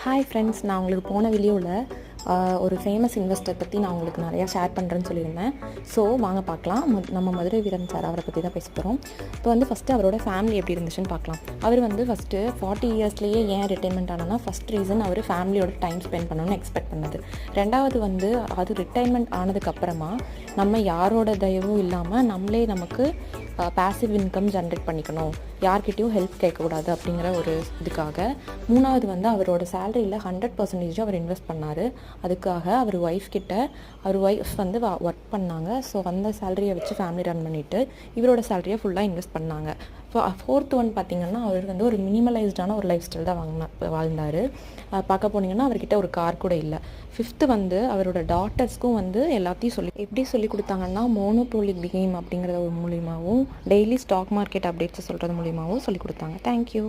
Hi friends, நான் உங்களுக்கு போன வீடியோவில் ஒரு ஃபேமஸ் இன்வெஸ்டர் பற்றி நான் உங்களுக்கு நிறையா ஷேர் பண்ணுறேன்னு சொல்லியிருந்தேன். ஸோ வாங்க பார்க்கலாம். நம்ம மதுரை வீரன் சார் அவரை பற்றி தான் பேச போகிறோம். இப்போ ஃபஸ்ட்டு அவரோட ஃபேமிலி எப்படி இருந்துச்சுன்னு பார்க்கலாம். அவர் ஃபஸ்ட்டு 40 இயர்ஸ்லேயே ஏன் ரிட்டைர்மெண்ட் ஆனோன்னா, ஃபஸ்ட் ரீசன் அவர் ஃபேமிலியோட டைம் ஸ்பெண்ட் பண்ணணும்னு எக்ஸ்பெக்ட் பண்ணது. ரெண்டாவது அது ரிட்டைர்மெண்ட் ஆனதுக்கப்புறமா நம்ம யாரோட தயவும் இல்லாமல் நம்மளே நமக்கு பேசிவ் இன்கம் ஜென்ரேட் பண்ணிக்கணும், யார்கிட்டையும் ஹெல்ப் கேட்கக்கூடாது அப்படிங்கிற ஒரு இதுக்காக. மூணாவது அவரோட சேலரியில் 100% அவர் இன்வெஸ்ட் பண்ணார். அதுக்காக அவர் ஒய்ஃப் ஒர்க் பண்ணாங்க. ஸோ அந்த சேலரியை வச்சு ஃபேமிலி ரன் பண்ணிவிட்டு இவரோட சேலரியை ஃபுல்லாக இன்வெஸ்ட் பண்ணாங்க. ஃபோர்த் பார்த்திங்கன்னா, அவர் ஒரு மினிமலைஸ்டான ஒரு லைஃப் ஸ்டைல் தான் வாழ்ந்தார். பார்க்க போனீங்கன்னா அவர்கிட்ட ஒரு கார் கூட இல்லை. ஃபிஃப்த்து அவரோட டாட்டர்ஸ்க்கும் எல்லாத்தையும் எப்படி சொல்லி கொடுத்தாங்கன்னா, மோனோபோலி கேம் அப்படிங்கிறத ஒரு மூலியமாகவும் டெய்லி ஸ்டாக் மார்க்கெட் அப்டேட்ஸை சொல்கிறது மூலியமாகவும் சொல்லி கொடுத்தாங்க. தேங்க்யூ.